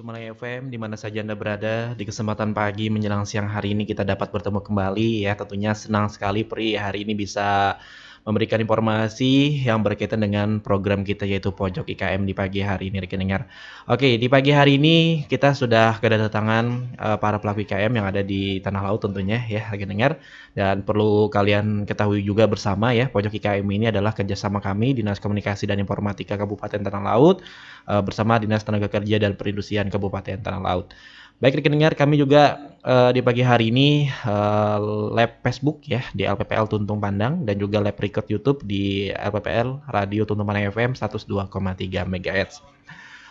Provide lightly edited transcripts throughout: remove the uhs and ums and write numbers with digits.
Malay FM, di mana saja Anda berada, di kesempatan pagi menjelang siang hari ini kita dapat bertemu kembali ya. Tentunya senang sekali Pri hari ini bisa memberikan informasi yang berkaitan dengan program kita yaitu Pojok IKM di pagi hari ini rekan dengar. Oke, di pagi hari ini kita sudah kedatangan para pelaku IKM yang ada di Tanah Laut tentunya ya rekan dengar. Dan perlu kalian ketahui juga bersama ya, Pojok IKM ini adalah kerjasama kami Dinas Komunikasi dan Informatika Kabupaten Tanah Laut bersama Dinas Tenaga Kerja dan Perindustrian Kabupaten Tanah Laut. Baik rekan dengar, kami juga di pagi hari ini lab Facebook ya di LPPL Tuntung Pandang dan juga lab record YouTube di LPPL Radio Tuntung Pandang FM 102,3 MHz.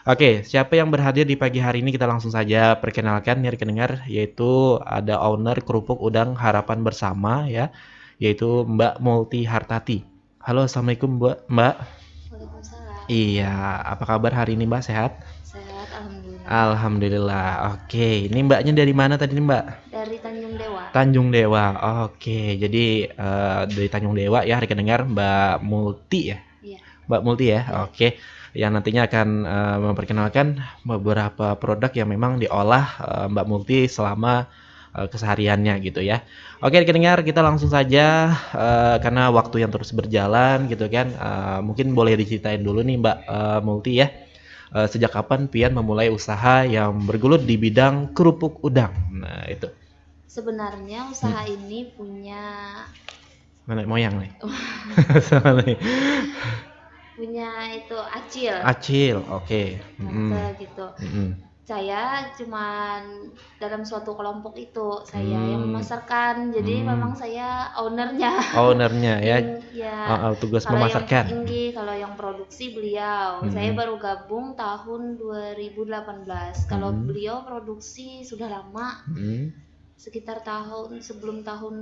Oke, siapa yang berhadir di pagi hari ini kita langsung saja perkenalkan nih rekan dengar, yaitu ada owner Kerupuk Udang Harapan Bersama ya, yaitu Mbak Multi Hartati. Halo, assalamualaikum Mbak. Waalaikumsalam. Iya, apa kabar hari ini Mbak, sehat? Sehat, alhamdulillah. Alhamdulillah. Oke, ini Mbaknya dari mana tadi nih Mbak? Dari Tanjung Dewa. Tanjung Dewa. Oke, jadi dari Tanjung Dewa ya rekan dengar Mbak Multi ya. Iya. Mbak Multi ya. Iya. Oke. Yang nantinya akan memperkenalkan beberapa produk yang memang diolah Mbak Multi selama kesehariannya gitu ya. Oke, rekan dengar, kita langsung saja karena waktu yang terus berjalan gitu kan. Mungkin boleh diceritain dulu nih Mbak Multi ya. Sejak kapan Pian memulai usaha yang bergelut di bidang kerupuk udang? Nah, itu. Sebenarnya usaha ini punya Nenek moyang nih. Sama nih. punya itu Acil. Acil, oke. Tante gitu. Mm-mm. Saya cuman dalam suatu kelompok itu saya yang memasarkan. Jadi memang saya ownernya. Ownernya ya. Ya. Tugas Kalau memasarkan. kalau yang produksi beliau. Saya baru gabung tahun 2018. Kalau beliau produksi sudah lama. Sekitar sebelum tahun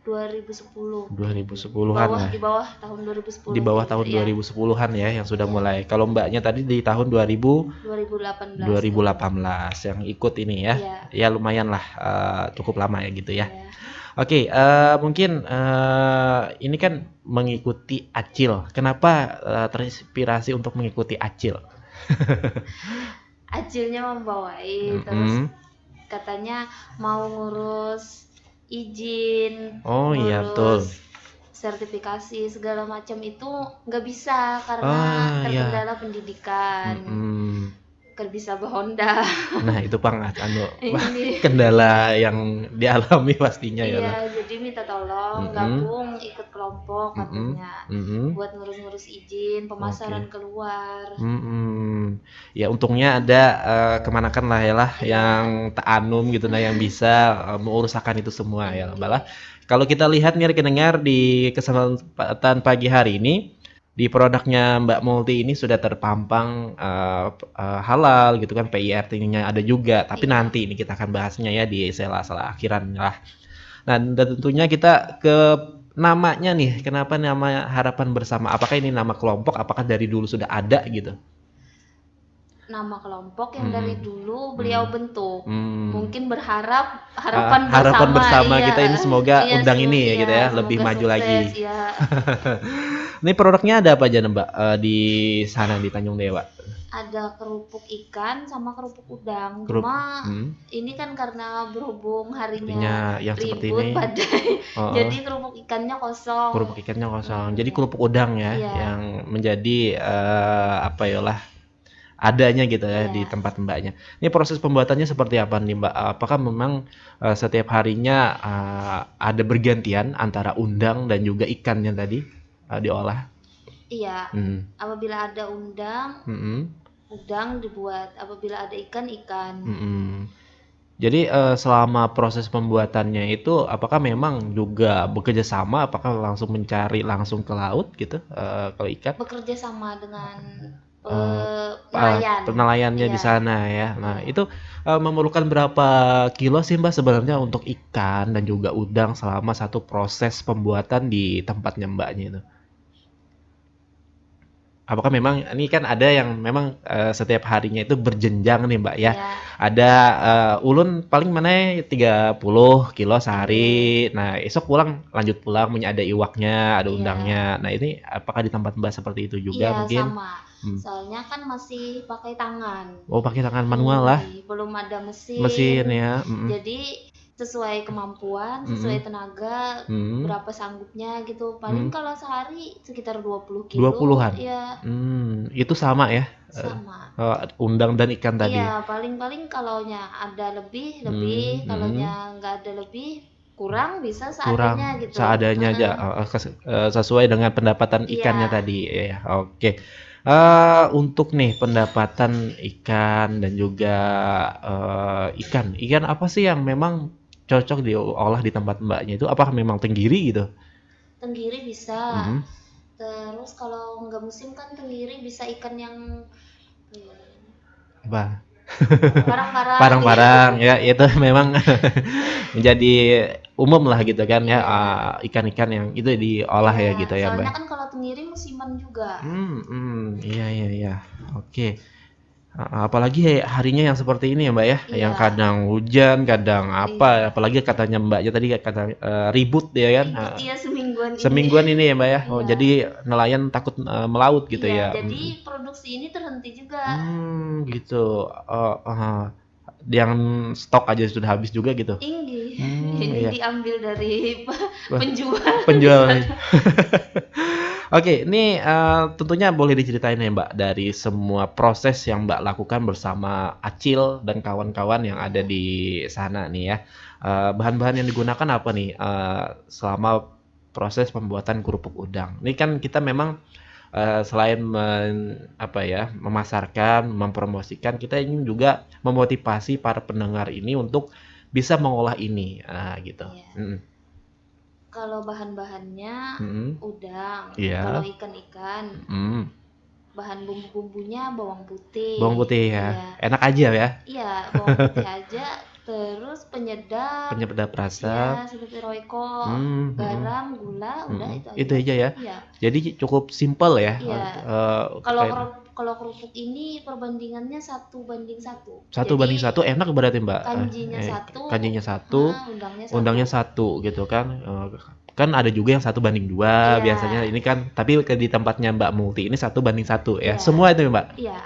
2010. 2010-an ya. Di bawah tahun 2010. Di bawah tahun 2010-an ya yang sudah mulai. Kalau Mbaknya tadi di tahun 2018. 2018 yang ikut ini ya. Iya. Ya lumayan lah, cukup lama ya gitu ya. Iya. Oke, mungkin ini kan mengikuti Acil. Kenapa terinspirasi untuk mengikuti Acil? Acilnya membawai, terus katanya mau ngurus izin, Oh iya betul. sertifikasi segala macam itu nggak bisa karena terkendala pendidikan. Nggak bisa berhonda. Nah itu kendala yang dialami pastinya ya. Iya, jadi minta tolong gabung ikut kelompok katanya buat ngurus-ngurus izin pemasaran keluar. Ya untungnya ada kemanakan lah ya lah yang ta'anum gitu nah yang bisa mengurusakan itu semua ya Mbak. Kalau kita lihat nih rekan dengar di kesempatan pagi hari ini di produknya Mbak Multi ini sudah terpampang halal gitu kan, PIRT-nya ada juga, tapi nanti ini kita akan bahasnya ya di sela-sela akhiran lah. Nah, dan tentunya kita ke namanya nih, kenapa nama Harapan Bersama? Apakah ini nama kelompok? Apakah dari dulu sudah ada gitu? Nama kelompok yang dari dulu beliau bentuk. Mungkin berharap harapan bersama iya, kita ini semoga undang ini ya gitu ya, lebih maju sukses, lagi. Ya. Ini produknya ada apa aja Mbak di sana di Tanjung Dewa? Ada kerupuk ikan sama kerupuk udang. Cuma ini kan karena berhubung harinya yang seperti ribut, ini. badai. Jadi kerupuk ikannya kosong. Kerupuk ikannya kosong. Jadi kerupuk udang ya yang menjadi apa ya lah adanya gitu ya di tempat Mbaknya. Ini proses pembuatannya seperti apa nih Mbak? Apakah memang setiap harinya ada bergantian antara udang dan juga ikannya tadi diolah? Iya. Apabila ada udang dibuat. Apabila ada ikan. Jadi selama proses pembuatannya itu apakah memang juga bekerja sama? Apakah langsung mencari langsung ke laut gitu kalau ikan? Bekerja sama dengan penelayannya di sana ya. Nah itu memerlukan berapa kilo sih Mbak sebenarnya untuk ikan dan juga udang selama satu proses pembuatan di tempatnya Mbaknya itu? Apakah memang ini kan ada yang memang setiap harinya itu berjenjang nih Mbak ya. Ya, Ada ulun paling mana 30 kilo iya, sehari. Nah, esok pulang lanjut pulang punya ada iwaknya, ada iya, undangnya. Nah, ini apakah di tempat Mbak seperti itu juga iya mungkin? sama. Hmm. Soalnya kan masih pakai tangan. Oh, pakai tangan manual lah, Belum ada mesin. mesin ya. Mm-mm. Jadi sesuai kemampuan, sesuai Mm-mm. tenaga, Mm-mm. berapa sanggupnya gitu. Paling Mm. kalau sehari sekitar 20 kilo 20-an. ya Itu sama ya. Eh, sama. undang dan ikan Iya, tadi. paling-paling kalaunya ada lebih, lebih. Hmm, Kalaunya hmm. nggak ada lebih, kurang bisa seadanya Kurang gitu. seadanya aja, sesuai dengan pendapatan ikannya Iya, tadi ya, oke. Untuk nih pendapatan ikan dan juga ikan apa sih yang memang cocok diolah di tempat Mbaknya itu? Apakah memang tenggiri gitu? tenggiri bisa. Mhm. Terus kalau nggak musim kan tenggiri bisa ikan yang Apa? parang-parang ya. Parang-parang ya itu memang menjadi umum lah gitu kan ya, Iya, ikan-ikan yang itu diolah iya. ya gitu ya Mbak. Soalnya kan kalau tenggiri musiman juga. Iya iya iya, oke. Apalagi harinya yang seperti ini ya Mbak ya, yang Iya, kadang hujan, kadang apa, iya. apalagi katanya Mbaknya tadi kata ribut ya kan, Ribut ya semingguan ini. semingguan ini ya Mbak ya. Oh Iya, jadi nelayan takut melaut gitu iya. ya. Jadi produksi ini terhenti juga. Gitu. Yang stok aja sudah habis juga gitu. Tinggi. Ini Iya. diambil dari Wah, penjual di penjual. sana. Oke, ini tentunya boleh diceritain ya Mbak dari semua proses yang Mbak lakukan bersama Acil dan kawan-kawan yang ada Iya. di sana nih ya. Bahan-bahan yang digunakan apa nih selama proses pembuatan kerupuk udang? Ini kan kita memang selain apa ya, memasarkan, mempromosikan, kita ingin juga memotivasi para pendengar ini untuk bisa mengolah ini, gitu. Iya. Mhm. Kalau bahan-bahannya Mhm. udang. Kalau Iya. ikan-ikan, Mhm. bahan bumbu-bumbunya bawang putih. Bawang putih ya, Iya. enak aja ya, Iya, bawang putih aja. Terus penyedap, penyedap rasa. ya seperti Royco, Mhm. garam, gula, udah Mhm. itu Itu aja. aja ya. Iya, Jadi cukup simpel ya, iya. Kalau terkait kalau kerupuk ini perbandingannya 1:1. satu Jadi banding satu enak berarti Mbak, kanjinya satu, kanjinya satu, udangnya satu. undangnya satu gitu kan, kan ada juga yang 1:2 Iya, biasanya ini kan, tapi di tempatnya Mbak Multi ini 1:1 ya, iya, semua itu ya Mbak? iya.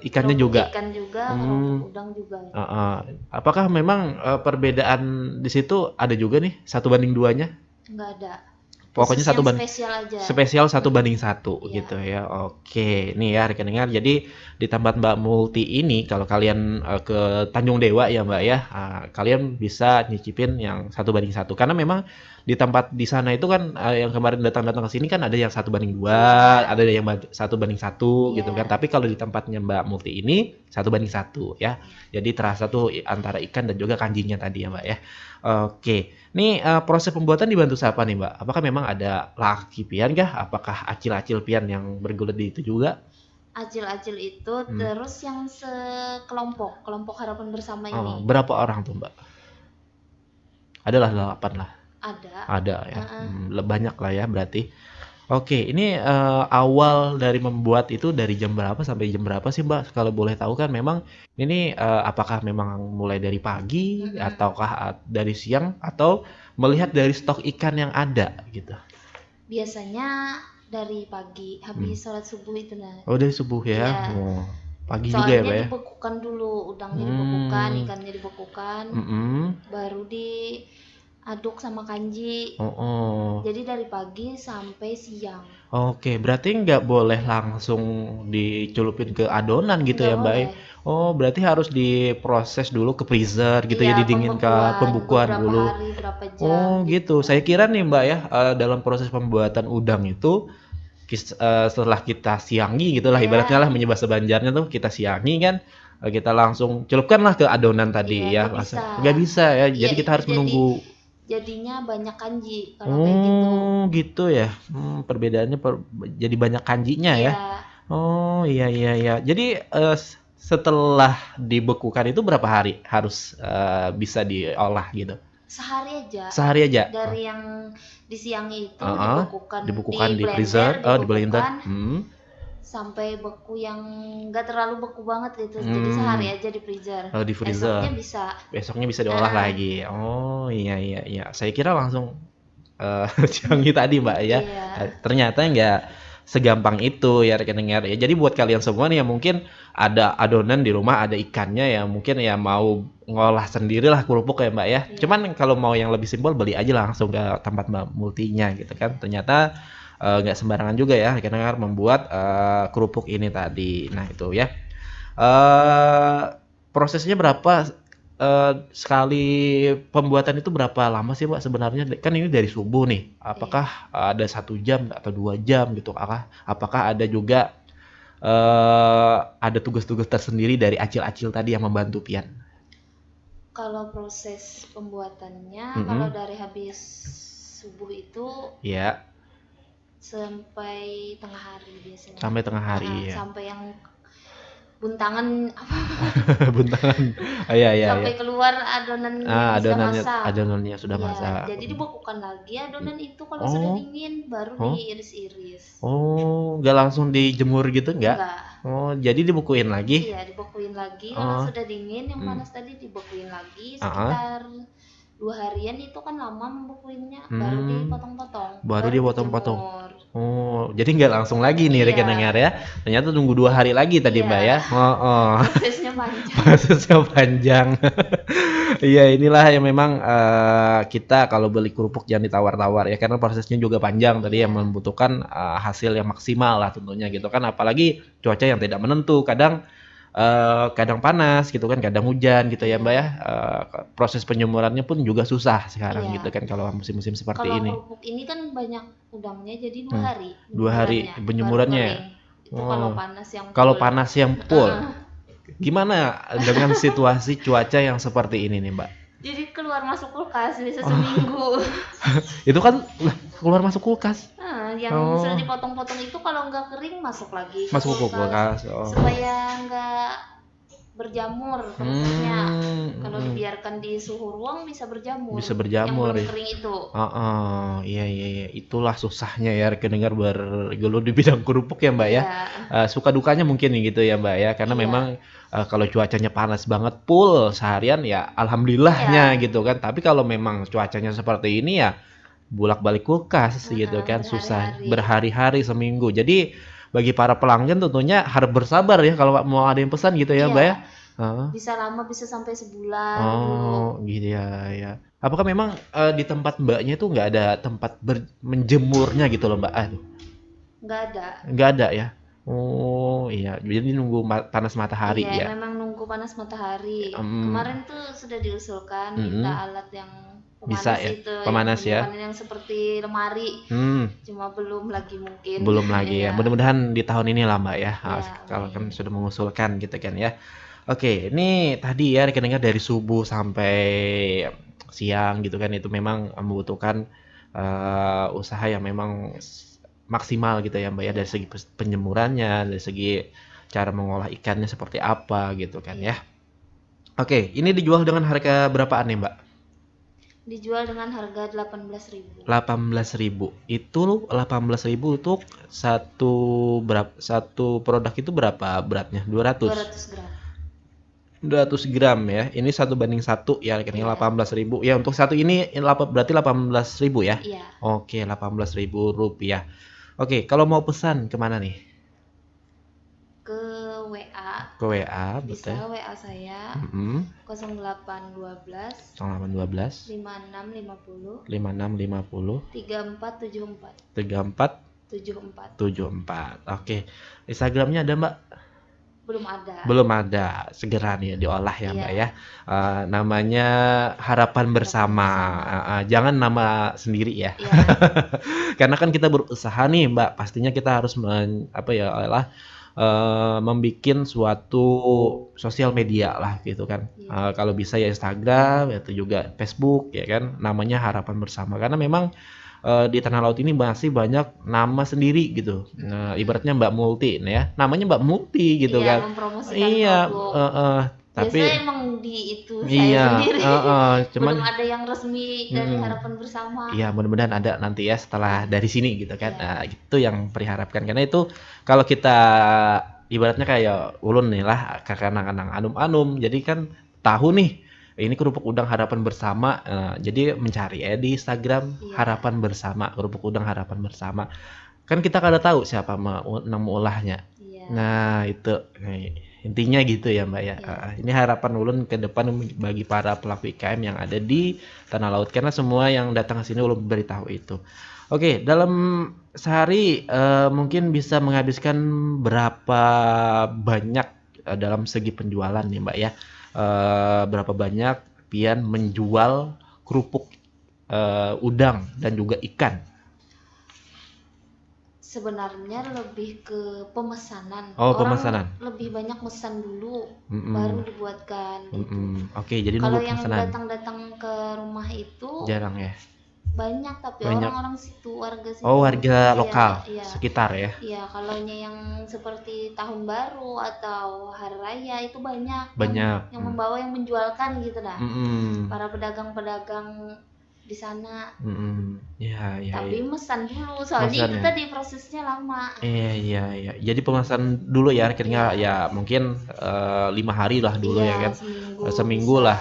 Ikannya Kerupuk juga? ikan juga, kerupuk Mmm, udang juga. heeh. Apakah memang perbedaan di situ ada juga nih 1:2-nya? Nggak ada. Pokoknya Khusus satu yang banding spesial aja. spesial 1:1 Iya, gitu ya. Oke, nih ya rekan dengar. Jadi di tempat Mbak Multi ini kalau kalian ke Tanjung Dewa ya Mbak ya, kalian bisa nyicipin yang 1:1 karena memang di tempat di sana itu kan yang kemarin datang-datang ke sini kan ada yang 1:2, iya, ada yang 1:1 gitu kan. iya, Tapi kalau di tempatnya Mbak Multi ini 1:1 ya. Jadi terasa tuh antara ikan dan juga kanjinya tadi ya Mbak ya. Oke. Nih, proses pembuatan dibantu siapa nih, Mbak? Apakah memang ada laki pian kah? Apakah acil-acil pian yang bergelut di itu juga? acil-acil itu, Hmm. terus yang sekelompok, kelompok harapan bersama Oh, ini berapa orang tuh, Mbak? Adalah 8 lah. ada. Ada ya. Heeh. Banyak lah ya berarti. Oke, ini awal dari membuat itu dari jam berapa sampai jam berapa sih, Mbak? Kalau boleh tahu kan memang ini apakah memang mulai dari pagi Mm-mm. ataukah dari siang atau melihat dari stok ikan yang ada gitu? Biasanya dari pagi, Hmm. habis sholat subuh itu nah. Oh, dari subuh ya? Iya, Oh, pagi juga ya, soalnya Mbak ya? dibekukan dulu, udangnya dibekukan, Hmm. ikannya dibekukan, Mhm. baru diaduk sama kanji. Oh, oh. Jadi dari pagi sampai siang. Oke, berarti nggak boleh langsung dicelupin ke adonan gitu Nggak ya, Mbak, ya? boleh. Oh, berarti harus diproses dulu ke freezer gitu ya, Iya, didinginkan, pembekuan pembukuan beberapa dulu. hari, berapa jam Oh, gitu. gitu. Saya kira nih, Mbak, ya, dalam proses pembuatan udang itu setelah kita siangi gitulah ibaratnya Ya, lah menyebahasa Banjarnya tuh kita siangi kan, kita langsung celupkanlah ke adonan tadi iya ya, nggak bisa. nggak bisa ya, Iya jadi kita itu harus menunggu. jadinya banyak kanji kalau kayak gitu. Oh, gitu ya. Perbedaannya jadi banyak kanjinya ya. Iya, Oh, iya iya iya. Jadi setelah dibekukan itu berapa hari harus bisa diolah gitu? sehari aja. Sehari aja. Dari yang disiangi itu Heeh. dibekukan di Dibekukan di blender, freezer, oh di blender. dibekukan Hmm. sampai beku yang nggak terlalu beku banget gitu. Jadi sehari aja di freezer. Oh, di freezer. Besoknya bisa diolah lagi. Oh, iya iya iya. Saya kira langsung Ciangi tadi Mbak ya. Iya. Ternyata nggak segampang itu ya rekan dengar ya. Jadi buat kalian semua nih yang mungkin ada adonan di rumah, ada ikannya ya mungkin ya mau ngolah sendirilah kerupuk ya Mbak ya. Iya. Cuman kalau mau yang lebih simpel beli aja langsung ke tempat Mbak Multinya gitu kan. Ternyata nggak sembarangan juga ya rekan dengar membuat kerupuk ini tadi. Nah itu ya. Prosesnya berapa sekali pembuatan itu berapa lama sih Mbak sebenarnya? Kan ini dari subuh nih. Apakah ada 1 jam atau 2 jam gitu? Apakah ada juga ada tugas-tugas tersendiri dari acil-acil tadi yang membantu Pian? Kalau proses pembuatannya kalau dari habis subuh itu ya sampai tengah hari biasanya. Sampai tengah hari ya. Sampai yang buntangan buntangan. Iya. Sampai keluar adonannya sudah masak. Jadi dibekukan lagi adonan itu kalau sudah dingin baru diiris-iris. Oh, nggak langsung dijemur gitu nggak? Oh, jadi dibekuin lagi? Iya, dibekuin lagi. Kalau sudah dingin yang panas tadi dibekuin lagi sekitar 2 harian itu kan lama membekuinnya, baru dipotong-potong. Baru dipotong-potong. Oh, jadi nggak langsung lagi nih rekan dengar ya. Ternyata tunggu 2 hari lagi tadi Mbak ya. Prosesnya panjang. Prosesnya panjang. Iya, inilah yang memang kita kalau beli kerupuk jangan ditawar-tawar ya karena prosesnya juga panjang tadi yang membutuhkan hasil yang maksimal lah tentunya gitu kan. Apalagi cuaca yang tidak menentu, kadang panas gitu kan, kadang hujan gitu ya Mbak ya. Proses penjemurannya pun juga susah sekarang gitu kan kalau musim-musim seperti ini. Kalau kerupuk ini kan banyak udangnya jadi 2 hari. 2 hari penjemurannya. Itu kalau panas yang full. Kalau panas yang full. Gimana dengan situasi cuaca yang seperti ini nih Mbak? Jadi keluar masuk kulkas bisa seminggu. Itu kan keluar masuk kulkas. Yang sudah dipotong-potong itu kalau nggak kering masuk lagi. Masuk ke kulkas. Supaya nggak berjamur kerupuknya. Kalau dibiarkan di suhu ruang bisa berjamur. Bisa berjamur. Yang belum kering itu. Iya. Itulah susahnya ya rekan dengar bergelut di bidang kerupuk ya Mbak ya. Suka dukanya mungkin gitu ya Mbak ya. Karena memang kalau cuacanya panas banget full seharian ya alhamdulillahnya gitu kan. Tapi kalau memang cuacanya seperti ini ya bolak-balik kulkas gitu kan, susah berhari-hari seminggu. Jadi bagi para pelanggan tentunya harus bersabar ya kalau mau ada yang pesan gitu ya Mbak ya. Bisa lama, bisa sampai sebulan. Gitu ya. Apakah memang di tempat Mbaknya itu nggak ada tempat menjemurnya gitu loh Mbak? Nggak ada ya. Oh iya, jadi nunggu panas matahari ya. Iya, memang nunggu panas matahari. Kemarin tuh sudah diusulkan minta alat yang pemanas bisa ya, itu, pemanas ya. Yang seperti lemari. Cuma belum lagi mungkin. Belum lagi ya. Mudah-mudahan di tahun ini lah Mbak ya. Kalau kan sudah mengusulkan gitu kan ya. Oke, ini tadi ya rekan dengar dari subuh sampai siang gitu kan itu memang membutuhkan usaha yang memang maksimal gitu ya Mbak ya dari segi penjemurannya, dari segi cara mengolah ikannya seperti apa gitu kan ya. Oke, ini dijual dengan harga berapaan nih Mbak? Dijual dengan harga 18.000. 18.000. Itu 18.000 untuk satu produk itu berapa beratnya? 200 gram. 200 gram ya. Ini 1:1 ya rekeningnya 18.000. Ya untuk satu ini berarti 18.000 ya? Iya. Oke, 18.000 rupiah. Oke, kalau mau pesan kemana nih? Ke WA. Ke WA, bisa betul. WA saya 0812 5650 3474. Oke. Instagramnya ada Mbak? Belum ada. Segera nih diolah ya Mbak ya. Namanya Harapan Bersama. Jangan nama sendiri ya. Karena kan kita berusaha nih Mbak, pastinya kita harus membikin suatu sosial media lah gitu kan. Kalau bisa ya Instagram, itu juga Facebook ya kan. Namanya Harapan Bersama karena memang di Tanah Laut ini masih banyak nama sendiri gitu. Ibaratnya Mbak Multi ya. Namanya Mbak Multi gitu kan. Mempromosikan produk. Tapi biasanya emang di itu saya iya, sendiri. cuman Belum ada yang resmi dari Harapan Bersama. iya mudah-mudahan ada nanti ya setelah dari sini gitu kan. Iya. Nah, itu yang priharapkan karena itu kalau kita ibaratnya kayak ulun nih lah kakak anak-anak anum-anum jadi kan tahu nih ini kerupuk udang harapan bersama. Jadi mencari ya di Instagram Iya. harapan bersama kerupuk udang harapan bersama kan kita kada tahu siapa yang mengolahnya. Iya. Nah itu intinya gitu ya Mbak ya. Iya. Ini harapan ulun ke depan bagi para pelaku IKM yang ada di tanah laut karena semua yang datang ke sini ulun beritahu itu. Oke, dalam sehari mungkin bisa menghabiskan berapa banyak dalam segi penjualan nih Mbak ya. Berapa banyak Pian menjual kerupuk udang dan juga ikan. Sebenarnya lebih ke pemesanan. Oh, Orang pemesanan. lebih banyak mesan dulu, baru dibuatkan gitu. Oke, jadi Kalau nunggu yang pemesanan. datang-datang ke rumah itu Jarang ya. banyak, tapi Banyak. orang-orang situ, warga situ. Oh, warga Iya, lokal iya. sekitar ya. Iya, kalau yang seperti tahun baru atau hari raya itu banyak. Banyak. Yang membawa, yang menjualkan gitu dah. Mm-mm. Para pedagang-pedagang di sana. Ya, ya. Tapi mesan dulu, soalnya Mesan itu ya? tadi prosesnya lama. Iya. Jadi pemesan dulu ya akhirnya ya mungkin 5 hari lah dulu ya Iya, kan. seminggu Seminggu bisa. lah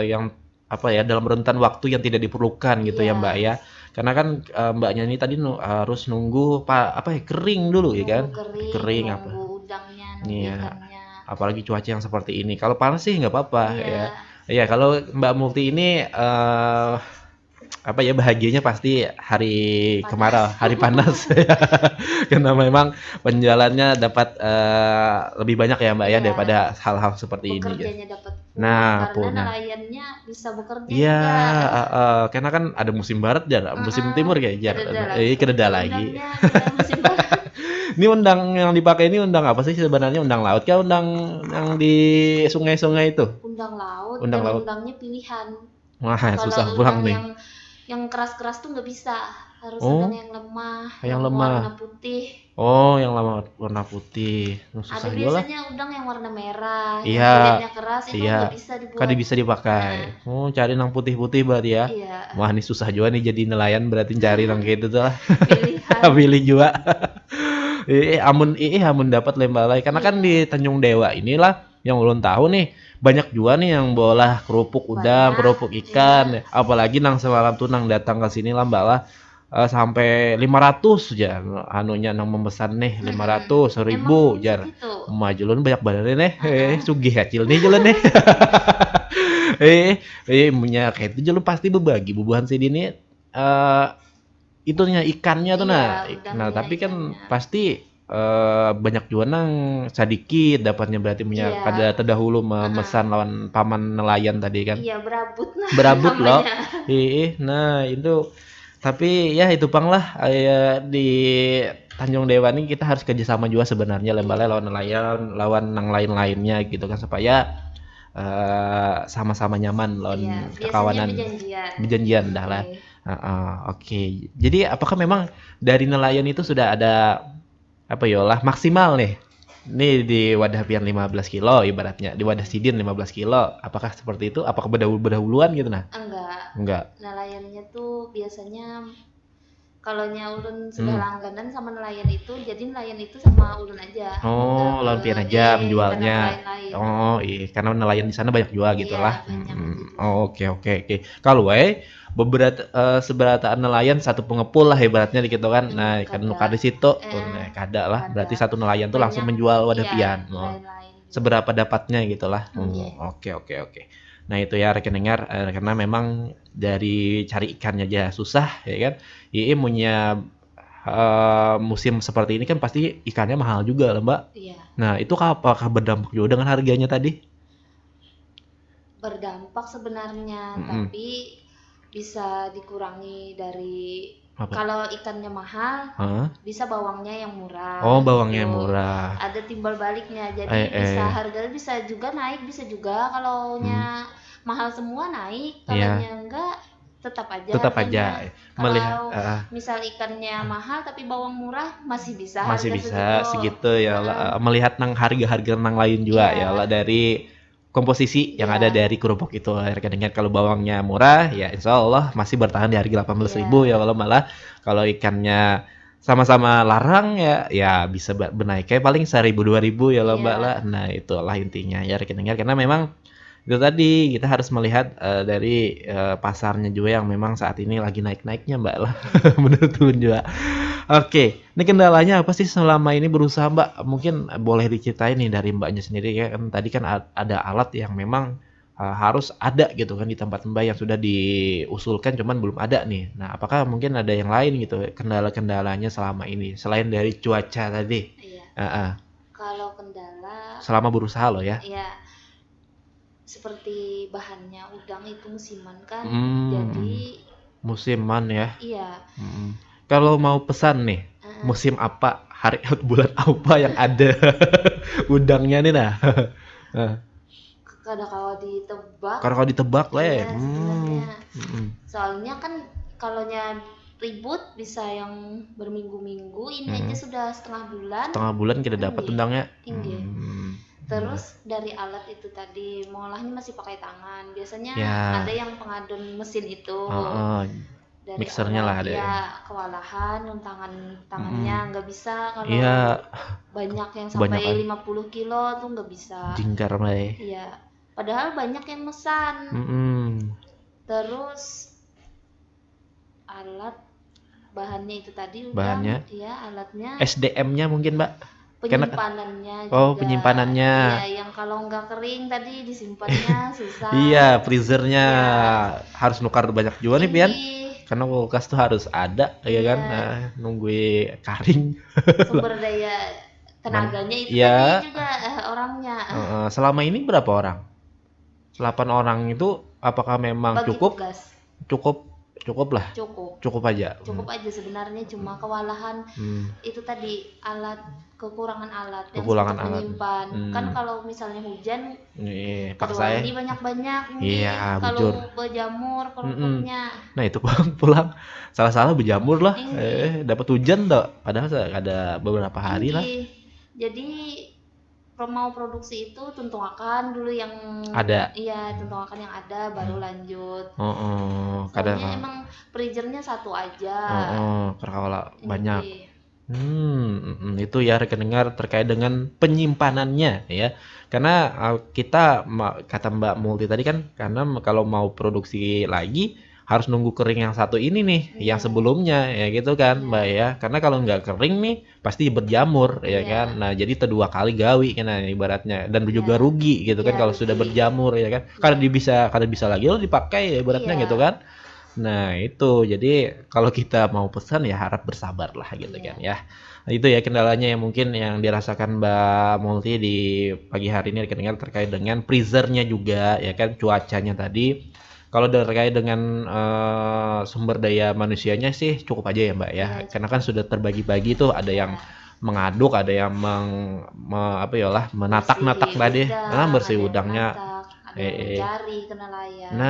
yang apa ya dalam rentan waktu yang tidak diperlukan gitu ya Iya. Mbak ya. Karena kan Mbaknya ini tadi harus nunggu apa ya kering dulu ya kan. Nunggu Kering apa? nunggu udangnya, nunggu Iya. ikannya. Apalagi cuaca yang seperti ini. Kalau panas sih nggak apa-apa Iya. ya. Iya, kalau Mbak Multi ini apa ya bahagianya pasti hari Panas. kemarau, hari panas. Karena memang penjualannya dapat lebih banyak ya Mbak ya Iya. daripada hal-hal seperti ini. Pekerjanya dapat Nah, karena nelayannya bisa bekerja iya, juga. karena kan ada musim barat dan musim timur kayak jar. Kededa Kededa lagi. Udangnya kita musim barat. Ini undang yang dipakai ini undang apa sih sebenarnya? Undang laut kah? Undang yang di sungai-sungai itu? Undang laut Undang dan laut. undangnya pilihan. Wah, susah Kalau pulang udang nih. yang keras-keras tuh nggak bisa, harus Oh, udang yang lemah, yang lemah. warna putih. Oh, yang lama warna putih. Ada Susah juga lah. biasanya udang yang warna merah, Iya, yang kulitnya keras itu iya. nggak bisa dibuat. Kan bisa dipakai. Oh, cari yang putih-putih berarti ya. Iya. Wah, ini susah juga nih jadi nelayan berarti cari yang kayak gitu tuh lah. Pilihan. Pilih juga. amun dapat lembalai karena kan di Tanjung Dewa inilah yang ulun tahu nih banyak juga nih yang bolah kerupuk udang, kerupuk ikan, apalagi nang semalam tuh nang datang ke sini lah mbak lah sampai 500 aja anunya nang memesan nih 500 1000 jar majulun banyak banget nih sugih kecil nih jalan nih punya kayak itu jalan pasti berbagi bubuhan sini nih itunya ikannya tuh nah tapi kan pasti banyak juga nang sedikit dapatnya berarti punya kada terdahulu memesan lawan paman nelayan tadi kan iya berabut loh nah itu tapi ya itu pang lah di Tanjung Dewa ini kita harus kerjasama juga sebenarnya lembalnya lawan nelayan lawan nang lain-lainnya gitu kan supaya sama-sama nyaman lawan kekawanan berjanjian dah lah. Oke. Jadi apakah memang dari nelayan itu sudah ada apa ya lah maksimal nih? Nih di wadah pian 15 kilo ibaratnya, di wadah sidin 15 kilo. Apakah seperti itu? Apakah berdahuluan gitu nah? Enggak. Nelayannya tuh biasanya kalau ulun sudah langganan sama nelayan itu, jadi nelayan itu sama ulun aja. Oh, lawan pian aja menjualnya. Oh, iya, karena nelayan di sana banyak juga gitu lah. Oke. Kalau beberapa seberataan nelayan satu pengepul lah ibaratnya gitu kan. Nah, kan nuker di situ, kada lah. Berarti satu nelayan tuh langsung menjual wadah pian. Seberapa dapatnya gitu lah. Oke. Nah itu ya rekan dengar karena memang dari cari ikannya aja susah ya kan. Punya musim seperti ini kan pasti ikannya mahal juga lah mbak. Iya. Nah itu apakah berdampak juga dengan harganya tadi? Berdampak sebenarnya, tapi bisa dikurangi dari kalau ikannya mahal, bisa bawangnya yang murah. Oh bawangnya yang murah. Ada timbal baliknya, jadi bisa harganya bisa juga naik, bisa juga kalau mahal semua naik, kalau enggak tetap aja Tetap harganya. aja melihat Kalau misal ikannya mahal tapi bawang murah masih bisa masih harga bisa segitu. segitu ya lah. Melihat nang harga-harga nang lain juga ya lah Iya, dari komposisi yang ada iya, dari kerupuk itu. Dengan kalau bawangnya murah ya insya Allah masih bertahan di harga 18.000 ya, iya, kalau malah kalau ikannya sama-sama larang ya bisa bernaik kayak paling 1.000 2.000 ya loh Mbak lah. iya, Nah itulah intinya ya rekan-rekan, karena memang itu tadi kita harus melihat dari pasarnya juga yang memang saat ini lagi naik-naiknya Mbak lah. Menurut Bun juga. Oke, ini kendalanya apa sih selama ini berusaha Mbak? Mungkin boleh diceritain nih dari Mbaknya sendiri ya, kan tadi kan ada alat yang memang harus ada gitu kan di tempat Mbak yang sudah diusulkan cuman belum ada nih. Nah, apakah mungkin ada yang lain gitu kendala-kendalanya selama ini selain dari cuaca tadi? iya. Heeh. Kalau kendala, Selama berusaha loh ya. ya seperti bahannya udang itu musiman kan, Hmm, jadi musiman ya. iya, Hmm. Kalau mau pesan nih, uh, musim apa, hari bulan apa yang ada udangnya nih nah? kadang kalau ditebak, Karena kalau ditebak le. iya sebenarnya. Mm. Soalnya kan kalaunya ribut bisa yang berminggu-minggu, ini aja Mm. sudah setengah bulan. Setengah bulan kita dapat Inggih, udangnya. inggih. Mm. Terus dari alat itu tadi mengolahnya masih pakai tangan. Biasanya Ya, ada yang pengadon mesin itu. heeh, Dari mixernya awal lah ada ya. ya kewalahan, tangannya Mm. nggak bisa kalau Iya, banyak yang sampai kebanyakan 50 kilo tuh nggak bisa. jingkar le. Iya, padahal banyak yang mesan. Mm. Terus alat bahannya itu tadi udang, Bahannya, ya alatnya, SDM-nya mungkin Mbak. Karena penyimpanannya oh juga. penyimpanannya. Iya, yang kalau nggak kering tadi disimpannya Iya, susah. freezernya Iya, harus nukar banyak juga nih Pian. tinggi. Karena kulkas tuh harus ada, ya kan? Iya, Nah, nungguin kering. sumber daya Man, tenaganya itu tadi ya, juga orangnya selama ini berapa orang? 8 orang itu apakah memang bagi cukup? tugas. Cukup, cukup lah, Cukup, cukup aja. cukup aja sebenarnya, cuma kewalahan Hmm, itu tadi alat, kekurangan alat yang kekurangan untuk alat. menyimpan. Kan kalau misalnya hujan Ini paksa ya. keluarnya banyak-banyak nih Iya, bujur. kalau berjamur Mm-mm. kerupuknya. Nah itu pulang salah-salah berjamur lah, Ini dapat hujan tuh, padahal ada beberapa hari lah. tinggi. Jadi mau produksi itu tuntungakan dulu yang Ada. iya, tuntungakan yang ada baru lanjut. Oh, kadang Soalnya emang freezernya satu aja. kalau banyak. Ini Itu ya rekan dengar terkait dengan penyimpanannya ya. Karena kita kata Mbak Multi tadi kan karena kalau mau produksi lagi harus nunggu kering yang satu ini nih, yang iya, sebelumnya ya gitu kan iya, Mbak ya. Karena kalau nggak kering nih pasti berjamur ya iya, kan. Nah, jadi kedua kali gawi kan ibaratnya dan juga iya, rugi gitu kan iya kalau sudah rugi. berjamur ya kan. Iya, Kada bisa lagi lo dipakai ya ibaratnya gitu iya, kan. Nah, itu. Jadi kalau kita mau pesan ya harap bersabar lah gitu iya, kan ya. Nah, itu ya kendalanya yang mungkin yang dirasakan Mbak Multi di pagi hari ini rekan terkait dengan freezernya juga ya kan, cuacanya tadi. Kalau terkait dengan sumber daya manusianya sih cukup aja ya Mbak ya. iya Karena kan cukup. sudah terbagi-bagi tuh, ada yang Iya, mengaduk, ada yang apa ya lah, menatak-natak bersih tadi, udang, bersih ada yang udangnya. matak, ada yang Eh, eh. mencari ke nelayan. Sudah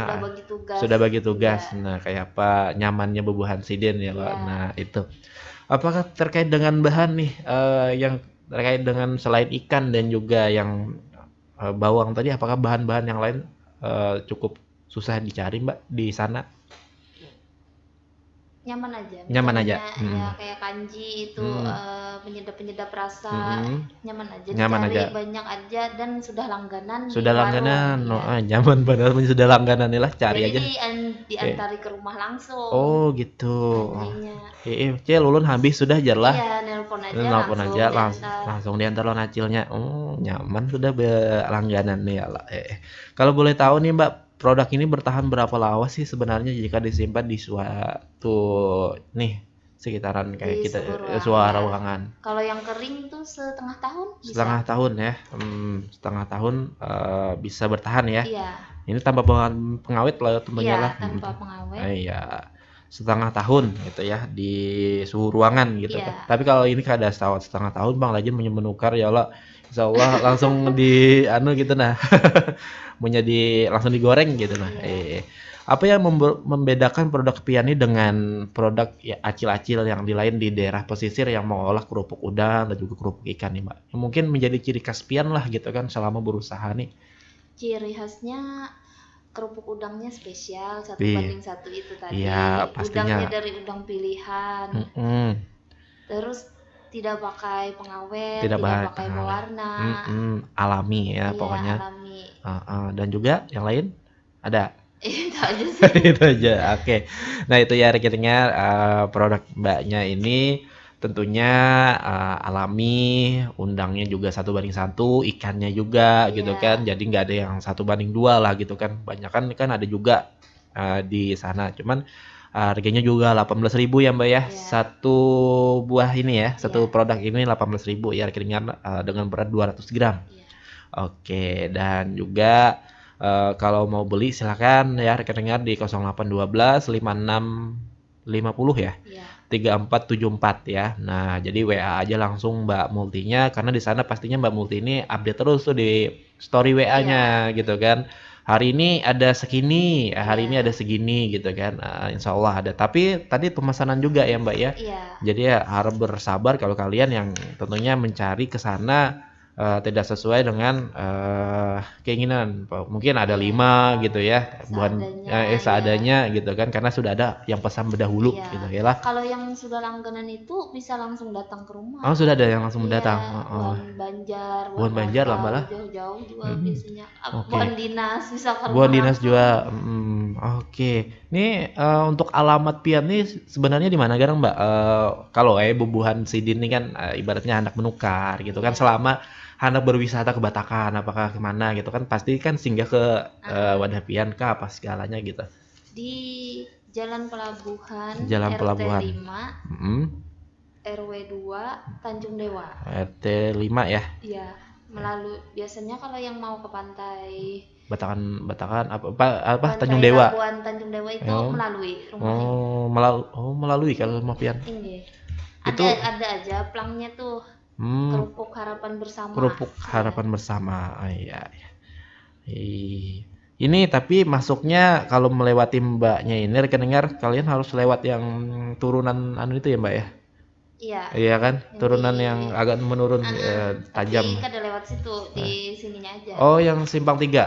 Nah, bagi tugas. sudah bagi Iya, tugas. Nah, kayak apa nyamannya bebuhan siden ya, Pak. iya. Nah, itu. Apakah terkait dengan bahan nih yang terkait dengan selain ikan dan juga yang bawang tadi, apakah bahan-bahan yang lain cukup susah dicari, Mbak, di sana? Nyaman aja, Nyaman aja. misalnya ya kayak kanji itu Hmm. penyedap-penyedap rasa, Hmm. nyaman aja Nyaman dicari, aja. banyak aja dan sudah langganan di Sudah warung. langganan. Oh, Iya, nyaman padahal sudah langganan nih lah, cari jadi aja. Eh, diantari ke rumah langsung Oh, gitu. Oh. kanjinya. Cil, ulun habis sudah jar lah. Iya, nelpon aja Nelpon langsung aja diantar. langsung diantar lo nacilnya. Oh, nyaman sudah berlangganan nih ya lah. Kalau boleh tahu nih Mbak, produk ini bertahan berapa lama sih sebenarnya jika disimpan di suatu nih sekitaran kayak Di kita suhu ruang suara ya. ruangan? Kalau yang kering tuh setengah tahun bisa. Setengah tahun ya. Setengah tahun bisa bertahan ya. Iya, Ini tanpa bahan pengawet lah tentunya iya lah. tanpa pengawet. Iya. Setengah tahun gitu ya di suhu ruangan gitu kan. Iya, Tapi kalau ini kada setengah tahun Bang Lajin menukar ya Allah. Insya Allah langsung di anu gitu nah. Menjadi langsung digoreng gitu nah. iya. Apa yang membedakan produk Pian ini dengan produk ya acil-acil yang di lain di daerah pesisir yang mengolah kerupuk udang dan juga kerupuk ikan nih, Mbak? Yang mungkin menjadi ciri khas Pian lah gitu kan selama berusaha nih. Ciri khasnya kerupuk udangnya spesial, satu Iya, banding satu itu iya tadi. pastinya. Udangnya dari udang pilihan. Terus tidak pakai pengawet, Tidak tidak pakai pakai pengawet. pewarna. Alami ya Iya, pokoknya. alami. Dan juga yang lain ada? Itu aja sih. Itu aja, oke. Nah itu ya rekeningnya produk Mbaknya ini tentunya alami, undangnya juga satu banding satu, ikannya juga gitu Iya, kan. Jadi nggak ada yang satu banding dua lah gitu kan. Banyak kan ada juga di sana. Cuman harganya juga 18.000 ya Mbak ya. iya, Satu buah ini ya, satu iya, produk ini 18.000 ya rekeningan dengan berat 200 gram. iya, Oke, dan juga kalau mau beli silakan ya rekening di 0812 56 50 ya. iya. 3474 ya. Nah, jadi WA aja langsung Mbak Multinya karena di sana pastinya Mbak Multi ini update terus tuh di story Iya, WA-nya gitu kan. Hari ini ada segini, hari ini ada iya, segini gitu kan. Insya Allah ada. Tapi tadi pemesanan juga ya Mbak ya. iya. Jadi ya harus bersabar kalau kalian yang tentunya mencari ke sana tidak sesuai dengan keinginan. Mungkin ada Iya, 5 gitu ya, bukan seadanya ya. seadanya gitu kan, karena sudah ada yang pesan berdahulu Iya. gitu ya lah. Kalau yang sudah langganan itu bisa langsung datang ke Oh rumah. sudah ada yang langsung datang. Iya, Buan Banjar, Buan Buan Banjar lah Hotel, malah. jauh-jauh juga Mm, biasanya. Oke. Buan Dinas bisa ke Buan rumah dinas langsung. juga. Oke. Ini untuk alamat Pian nih sebenarnya di mana sekarang Mbak? Kalau bubuhan Sidin ini kan ibaratnya anak menukar gitu kan. Iya. Selama anak berwisata ke Batakan, apakah kemana gitu kan? Pasti kan singgah ke Wadah Pian kah apa segalanya gitu. Di Jalan Pelabuhan Jalan RT Pelabuhan. 5 RW 2 Tanjung Dewa. RT 5 ya. Iya, melalui biasanya kalau yang mau ke pantai Batakan apa Tanjung Pantai Dewa. Labuan Tanjung Dewa itu Oh. melalui rumah ini. Melalui kalau mau Pian. Ini Itu ada aja plangnya tuh. Kerupuk harapan bersama. kerupuk harapan bersama. Iya. Ini tapi masuknya kalau melewati Mbaknya ini rekening kalian harus lewat yang turunan anu itu ya Mbak ya? Iya. Iya kan? Yang Turunan di yang agak menurun tajam. tapi kada lewat situ, di sininya aja. Oh, yang simpang 3.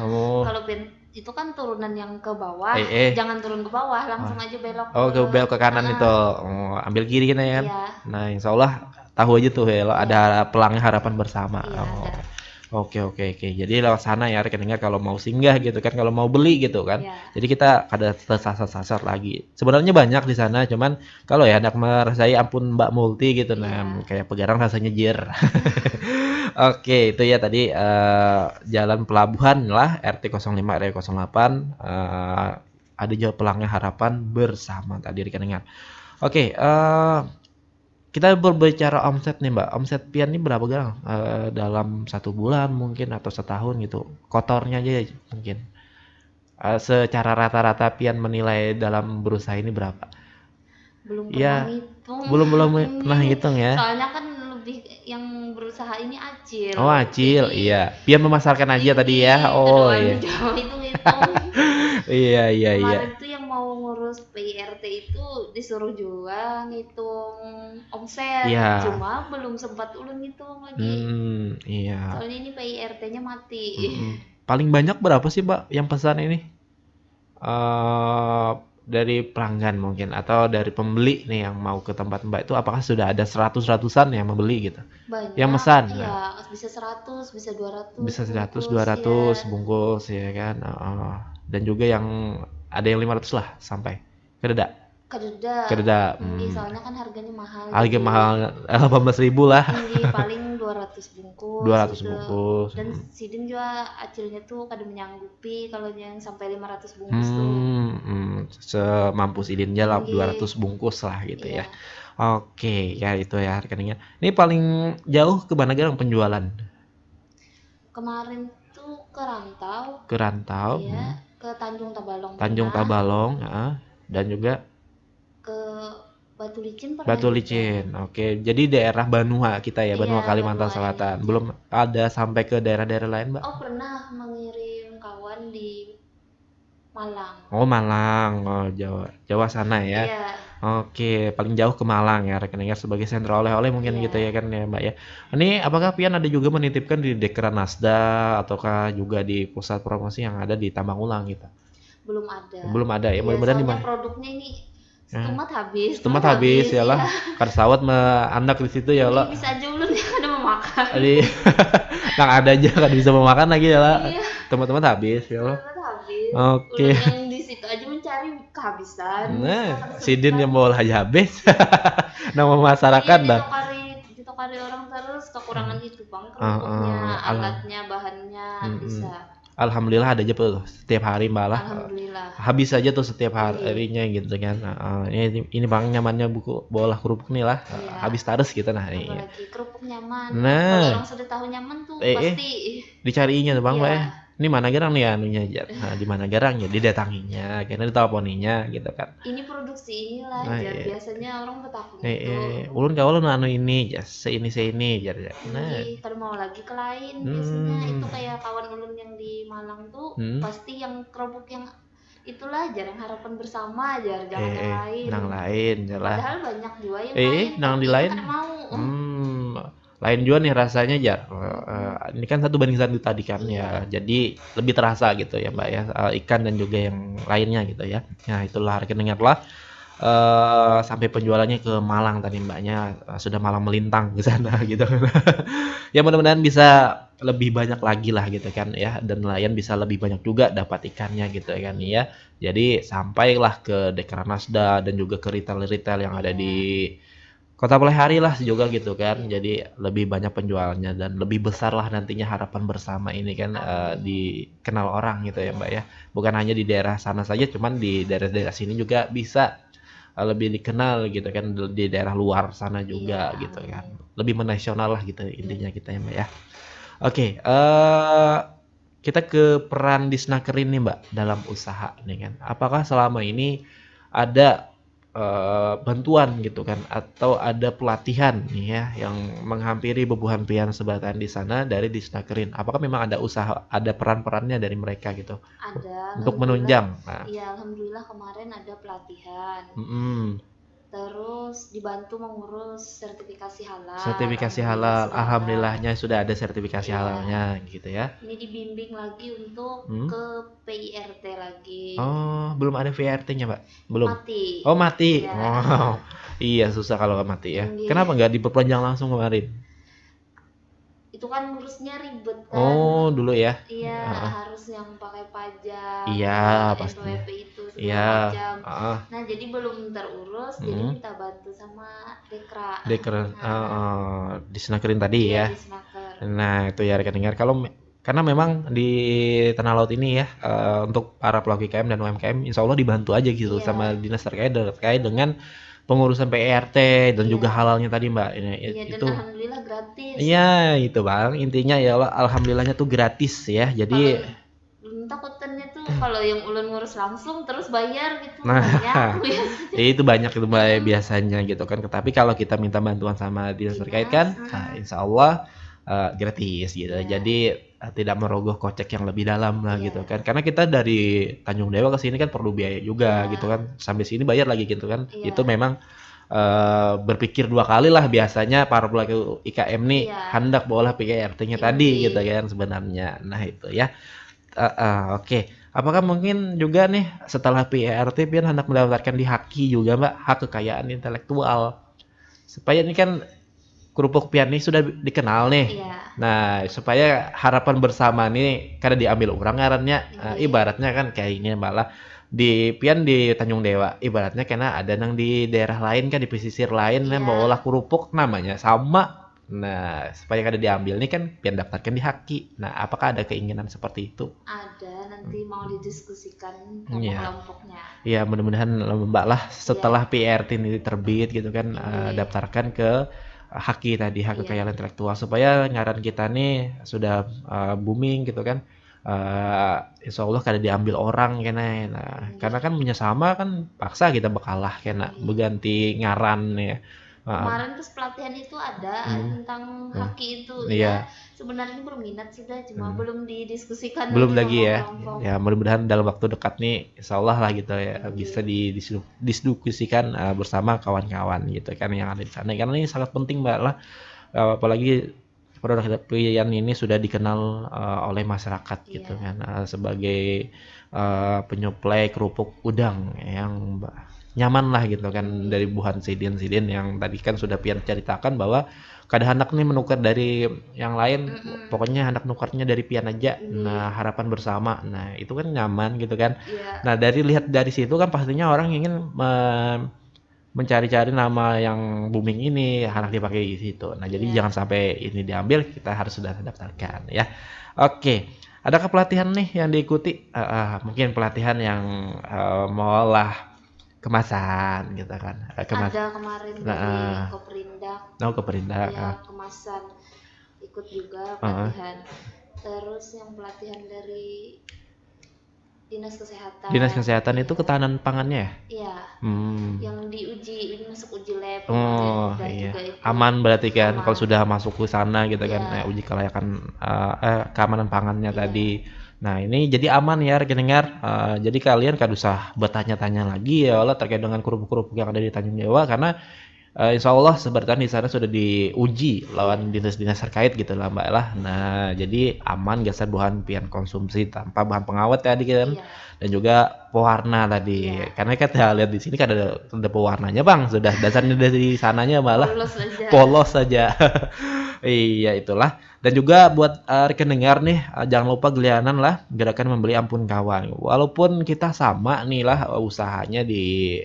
Oh. Kalau itu kan turunan yang ke bawah, Eh. jangan turun ke bawah, langsung aja belok Oh, ke belok ke kanan itu. Oh, ambil kiri kan ya. Iya. Nah, insya Allah tahu aja tuh ya, ada pelangnya harapan bersama. Iya, ada. Oke. Jadi lewat sana ya rekeningnya kalau mau singgah gitu kan, kalau mau beli gitu kan. Iya. Jadi kita kada tersasar-sasar lagi. Sebenarnya banyak di sana, cuman kalau ya anak merasai ampun Mbak Multi gitu nah, kayak pegarang rasanya jir. Oke, itu ya tadi Jalan Pelabuhan lah RT 05 RW 08 ada juga pelangnya harapan bersama tadi rekeningan. Oke, kita berbicara omset nih Mbak. Omset Pian ini berapa gang? Dalam 1 bulan mungkin atau setahun gitu. Kotornya aja mungkin. Secara rata-rata Pian menilai dalam berusaha ini berapa? Belum Ya, pernah ngitung. belum pernah hitung ya. Soalnya kan lebih yang berusaha ini Acil. Oh, Acil, Jadi, iya. Pian memasarkan aja tadi ya. Oh, iya. Jauh itu ngitung. Iya. Kemarin tuh yang mau ngurus PIRT itu disuruh juga ngitung omset. Iya. Cuma belum sempat ulun ngitung lagi. Iya. Soalnya ini PIRT-nya mati. Paling banyak berapa sih Mbak yang pesan ini? Dari pelanggan mungkin atau dari pembeli nih yang mau ke tempat Mbak itu apakah sudah ada ratusan yang membeli gitu? Banyak. Yang mesan. Ya, bisa 100, bisa 200. Bisa 100, bungkus, 200 ya. bungkus ya kan. Dan juga yang ada yang 500 lah sampai. Kededa. Soalnya kan harganya mahal. Harga mahal 18.000 lah. Paling 200 bungkus. 200 gitu. bungkus. Dan Sidin juga acilnya tuh kadang menyanggupi kalau yang sampai 500 bungkus tuh. Semampu Sidin aja lah 200 bungkus lah gitu ya. Oke, ya itu ya rekeningnya. Ini paling jauh ke mana Garang penjualan? Kemarin tuh ke Rantau. Ke Rantau. Iya, ke Tanjung Tabalong. Tanjung Tabalong, dan juga ke Batu Licin pernah. Batu Licin. Oke, jadi daerah Banua kita ya, Banua Kalimantan Selatan. Belum ada sampai ke daerah-daerah lain, Mbak? Oh, pernah mengirim kawan di Malang. Oh Malang, oh Jawa sana ya. Iya. Oke, paling jauh ke Malang ya rekening sebagai sentra oleh-oleh mungkin gitu ya kan ya Mbak ya. Ini apakah Pian ada juga menitipkan di Dekra Nasda ataukah juga di pusat promosi yang ada di Tambang Ulang gitu? Belum ada. Belum ada ya, Iya, mudah-mudahan di soalnya produknya ini setumat habis. setemat habis ya lah. Iya. Kan sawat anak di situ ya Ini lah. bisa aja ulun yang ada memakan. Jadi nggak ada aja kan bisa memakan lagi ya lah. Iya. Teman-teman habis ya lah. Setumat habis. Oke. Ulun yang di situ aja mencari kehabisan. Nah, sidin yang mau aja habis. Nama masyarakat Iya, dah. ditokari orang terus kekurangan itu bang, kerupuknya, alatnya, bahannya bisa. Alhamdulillah ada aja tuh setiap hari malah. Alhamdulillah. Habis aja tuh setiap harinya gitu kan. Ini bang nyamannya buku bola kerupuk nih lah. Iya. Habis terus gitu nah. Apalagi kerupuk nyaman. Nah. Kalau orang sudah tahu nyaman tuh pasti dicarinya tuh bang iya. Mbak ya. Ini mana garang nih anunya aja. Nah, di mana garangnya didatanginya, karena diteleponinya gitu kan. Ini produksi inilah biasanya orang bertakut ulun kalau anu ini ya seini jar. Nah, kalau mau lagi ke lain biasanya itu kayak kawan ulun yang di Malang tuh pasti yang kerupuk yang itulah jarang harapan bersama aja jangan yang lain. Nang lain jelas. Padahal banyak juga yang lain. Nang di lain. Lain juga nih rasanya jar. Ini kan 1:1 tadi kan ya. Jadi lebih terasa gitu ya Mbak ya. Ikan dan juga yang lainnya gitu ya. Nah, itulah rekeningnya lah. Sampai penjualannya ke Malang tadi Mbaknya sudah Malang melintang ke sana gitu. Ya mudah-mudahan bisa lebih banyak lagi lah gitu kan ya, dan nelayan bisa lebih banyak juga dapat ikannya gitu kan ya. Jadi sampailah ke Dekra Nasda dan juga ke retail-retail yang ada di Kota Palehari lah juga gitu kan. Jadi lebih banyak penjualnya dan lebih besar lah nantinya harapan bersama ini kan dikenal orang gitu ya Mbak ya. Bukan hanya di daerah sana saja, cuman di daerah-daerah sini juga bisa lebih dikenal gitu kan, di daerah luar sana juga gitu kan. Lebih menasional lah gitu intinya kita ya Mbak ya. Oke, kita ke peran Disnaker ini Mbak dalam usaha nih kan. Apakah selama ini ada bantuan gitu kan atau ada pelatihan nih ya yang menghampiri bebuhan pian sebatan di sana dari Disnakerin? Apakah memang ada usaha, ada peran-perannya dari mereka gitu? Ada. Untuk menunjang. Iya, alhamdulillah kemarin ada pelatihan. Terus dibantu mengurus sertifikasi halal. Sertifikasi halal, alhamdulillahnya sudah ada sertifikasi halalnya gitu ya. Ini dibimbing lagi untuk ke PIRT lagi. Oh, belum ada VRT-nya Mbak? Belum? Mati. Oh mati? Ya. Wow, iya susah kalau mati ya. Kenapa nggak diperpanjang langsung kemarin? Itu kan ngurusnya ribet kan. Oh dulu ya. Iya, harus yang pakai pajak. Iya pasti. NPWP itu segala macam. Nah jadi belum terurus, jadi minta bantu sama Dekra. Disnakerin tadi ya. Disnaker. Nah itu ya rekan-rekan. Karena memang di Tanah Laut ini ya untuk para pelaku IKM dan UMKM insya Allah dibantu aja gitu sama dinas terkait dengan pengurusan PRT dan juga halalnya tadi Mbak. Itu dan alhamdulillah gratis. Iya itu Bang, intinya ya Allah alhamdulillahnya tuh gratis ya. Jadi takutannya tuh kalau yang ulun ngurus langsung terus bayar gitu itu banyak itu Mbak biasanya gitu kan. Tapi kalau kita minta bantuan sama dinas terkait kan insya Allah gratis gitu. Jadi tidak merogoh kocek yang lebih dalam lah gitu kan. Karena kita dari Tanjung Dewa ke sini kan perlu biaya juga gitu kan. Sampai sini bayar lagi gitu kan. Itu memang berpikir dua kali lah biasanya para pelaku IKM nih hendak bawalah PRT-nya tadi gitu kan sebenarnya. Nah itu ya. Oke. Apakah mungkin juga nih setelah PRT pian hendak mendaftarkan di HAKI juga Mbak, hak kekayaan intelektual. Supaya ini kan kerupuk pian ini sudah dikenal nih. Nah, supaya harapan bersama nih karena diambil orang ngarannya ibaratnya kan kayak ini malah di pian di Tanjung Dewa ibaratnya karena ada nang di daerah lain kan di pesisir lain yang bawalah kerupuk namanya sama. Nah, supaya kada diambil nih kan pian daftarkan di HAKI. Nah, apakah ada keinginan seperti itu? Ada, nanti mau didiskusikan kelompoknya. Iya, mudah-mudahan Mbak lah setelah PRT ini terbit gitu kan daftarkan ke HAKI tadi, hak kekayaan intelektual, supaya ngaran kita nih sudah booming gitu kan. Insya Allah kada diambil orang kena. Nah, karena kan punya sama kan paksa kita bakalah kena berganti ngaran ya. Kemarin terus pelatihan itu ada tentang HAKI itu ya. sebenarnya berminat sudah, cuma belum didiskusikan Belum aja lagi sama ya. kelompok. Ya mudah-mudahan dalam waktu dekat nih insya Allah lah gitu ya bisa didiskusikan bersama kawan-kawan gitu kan yang ada di sana. Karena ini sangat penting Mbak lah, apalagi produk pilihan ini sudah dikenal oleh masyarakat gitu kan sebagai penyuplai kerupuk udang yang nyaman lah gitu kan dari buhan sidin yang tadi kan sudah Pian ceritakan bahwa kadang anak nih menukar dari yang lain, pokoknya anak nukarnya dari Pian aja. Nah harapan bersama, nah itu kan nyaman gitu kan. Nah lihat dari situ kan pastinya orang ingin mencari-cari nama yang booming ini anak dipakai di situ. Nah jadi jangan sampai ini diambil, kita harus sudah daftarkan ya. Oke, adakah pelatihan nih yang diikuti? Mungkin pelatihan yang mengolah kemasan gitu kan. Ada kemarin dari Koperindak. Koperindak. Ya, kemasan ikut juga pelatihan. Terus yang pelatihan dari Dinas Kesehatan. Dinas Kesehatan itu ketahanan pangannya ya? Iya. Yang diuji, masuk uji lab. Iya. Juga itu. Aman berarti kan kalau sudah masuk ke sana gitu kan, uji kelayakan keamanan pangannya tadi. Nah ini jadi aman ya rekan dengar. Jadi kalian kan usah bertanya-tanya lagi ya Allah terkait dengan kerupuk-kerupuk yang ada di Tanjung Jawa, karena insya Allah sebenarnya di sana sudah diuji lawan dinas-dinas terkait gitu lah Mbak lah. Nah jadi aman geser bahan pian konsumsi tanpa bahan pengawet tadi kan. Dan juga pewarna tadi, karena kan kita lihat di sini kan ada pewarnanya Bang, sudah dasarnya dari sananya malah polos saja. Iya itulah. Dan juga buat rekan dengar nih, jangan lupa gelianan lah gerakan membeli ampun kawan. Walaupun kita sama nih lah usahanya di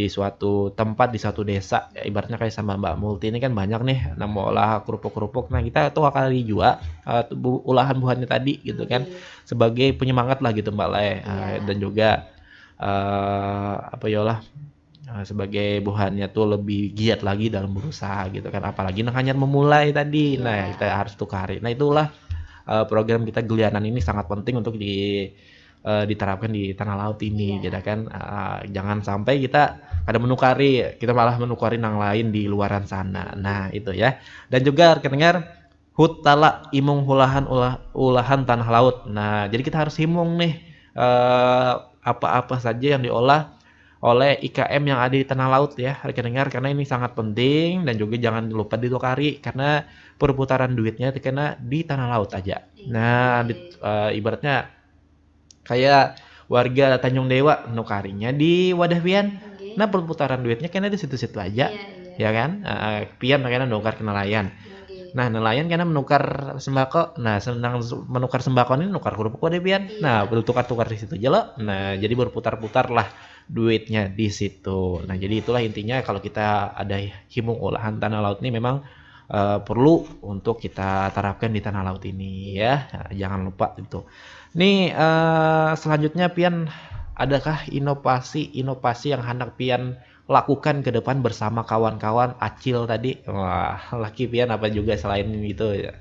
suatu tempat, di suatu desa, ya, ibaratnya kayak sama Mbak Multi ini kan banyak nih nama olah kerupuk-kerupuk. Nah kita tuh akan juga olahan buahnya tadi gitu kan sebagai penyemangat lah gitu Mbak Lai. Dan juga apa ya lah sebagai buhannya tuh lebih giat lagi dalam berusaha gitu kan, apalagi hanya memulai tadi. Nah kita harus tukari. Nah itulah program kita Gelianan ini sangat penting untuk diterapkan di tanah laut ini gitu kan. Jangan sampai kita ada menukari, kita malah menukarin yang lain di luaran sana. Nah itu ya. Dan juga rekan dengar hutala imung ulahan tanah laut. Nah jadi kita harus himung nih apa-apa saja yang diolah oleh IKM yang ada di tanah laut ya rekan dengar, karena ini sangat penting. Dan juga jangan lupa ditukari karena perputaran duitnya karena di tanah laut aja. Nah ibaratnya kayak warga Tanjung Dewa nukarinya di wadah Pian. Nah perputaran duitnya karena di situ-situ aja. Ya kan? Pian karena nukar ke nelayan. Nah nelayan karena menukar sembako. Nah senang menukar sembako ini nukar kerupuk wadah Pian. Nah bertukar-tukar di situ aja loh. Nah jadi berputar-putar lah duitnya di situ. Nah jadi itulah intinya kalau kita ada himung olahan tanah laut ini memang perlu untuk kita terapkan di tanah laut ini ya. Nah, jangan lupa itu. Nih selanjutnya Pian, adakah inovasi yang hendak Pian lakukan ke depan bersama kawan-kawan Acil tadi? Wah, laki Pian apa juga selain itu ya?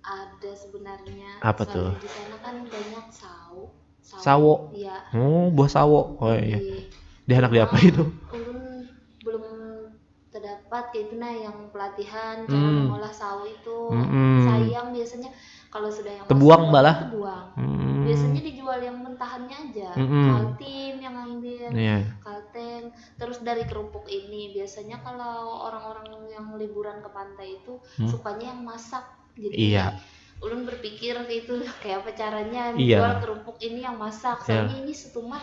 Ada sebenarnya. Apa tuh? Di sana kan banyak sawo. Iya. Buah sawo. Oh iya. Dia hendak diapa itu? Belum terdapat kayak itu yang pelatihan cara mengolah sawo itu. Sayang biasanya kalau sudah yang terbuang malah terbuang. Biasanya dijual yang mentahannya aja. Kaltim yang ambil, Kalteng. Terus dari kerupuk ini biasanya kalau orang-orang yang liburan ke pantai itu sukanya yang masak. Jadi ulun berpikir itu kayak apa caranya jual kerupuk ini yang masak. Soalnya ini setumat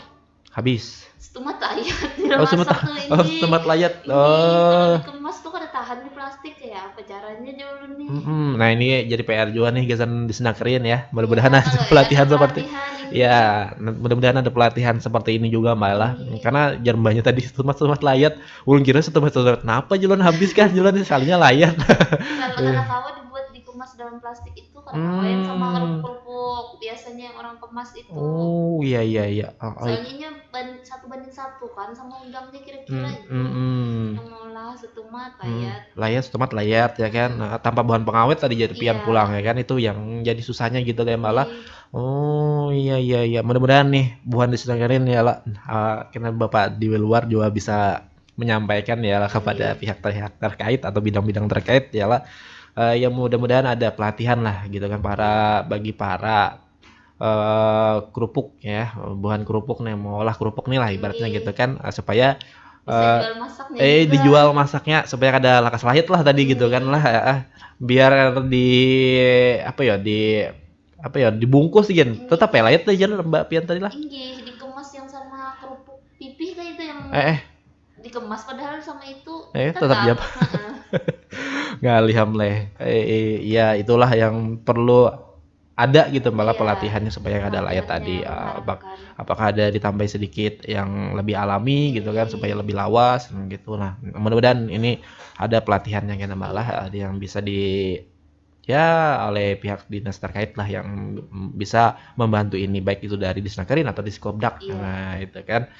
habis. Setumat layat setumat layat. Kalau dikemas tuh kada tahan di plastik ya. Apa caranya dulu nih? Nah ini jadi PR juga nih gesan disenakerin ya. Mudah-mudahan ada pelatihan seperti ya. Mudah-mudahan ada pelatihan seperti ini juga Mbak lah. Karena jarmbanya tadi setumat layat. Ulun kira setumat kenapa jualan habis kan? Jualan sekalinya layat. Kalau kawa dibuat dikemas dalam plastik itu kadang yang sama kerupuk biasanya yang orang kemas itu. Oh iya. Soalnya 1:1 kan sama udangnya kira-kira itu. Yang olah setumat layat. Setumat layat ya kan. Nah, tanpa bahan pengawet tadi jadi Pian pulang ya kan, itu yang jadi susahnya gitu ya Mbak lah. Oh iya. Mudah-mudahan nih buhan disenakerin ya lah. Karena Bapak di luar juga bisa menyampaikan ya lah kepada pihak terkait atau bidang-bidang terkait ya lah. Ya mudah-mudahan ada pelatihan lah gitu kan bagi para kerupuk ya, bahan kerupuk nih, mau olah kerupuk nih lah ibaratnya gitu kan, supaya bisa jual masaknya juga. dijual masaknya supaya ada lakas lahit lah tadi gitu kan lah, biar dibungkus gitu, tetap ya lahit aja Mbak Pian tadi lah. Dikemas yang sama kerupuk pipih kayak itu yang dikemas padahal sama itu tetap jam. Ngalih hamleh. Ya itulah yang perlu ada gitu malah pelatihannya supaya ada layak tadi. Apakah ada ditambah sedikit yang lebih alami gitu kan supaya lebih lawas gitu. Nah, mudah-mudahan ini ada pelatihannya kan malah yang bisa oleh pihak dinas terkait lah yang bisa membantu ini baik itu dari Disnakerin atau Diskopdak. Nah, itu kan.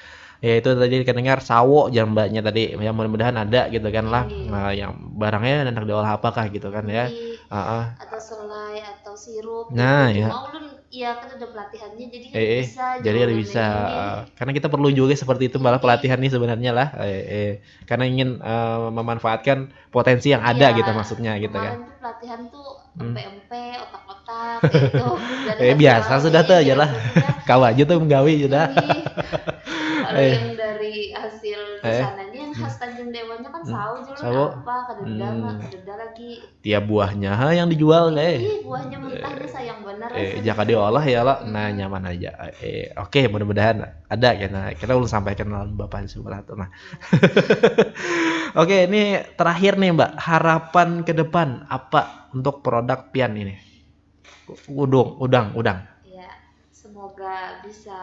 Ya itu tadi kedengar sawo jambanya tadi, ya mudah-mudahan ada gitu kan lah. Nah, yang barangnya enak diolah apakah gitu kan ya. Atau selai atau sirup nah, gitu. Ya. Cuma ulun kan ada pelatihannya jadi bisa. Jadi bisa. Karena kita perlu juga seperti itu malah pelatihan nih sebenarnya lah. Karena ingin memanfaatkan potensi yang ada gitu maksudnya gitu kan. Kemarin tuh pelatihan tuh empe-empe, otak-otak gitu. Biasa sudah tuh aja lah. Kau aja tuh menggawi sudah. Kalau yang dari hasil pesanannya yang khas Tanjung Dewanya kan sawo apa kededa lagi. Tiap buahnya yang dijual buahnya mentahnya sayang benar. Jika diolah ya lah, nah nyaman aja. Oke, mudah-mudahan ada karena kita ulun sampaikan dalam Bapak sebelah tuh. Nah. Oke, ini terakhir nih Mbak, harapan ke depan apa untuk produk Pian ini? Udang. Ya, semoga bisa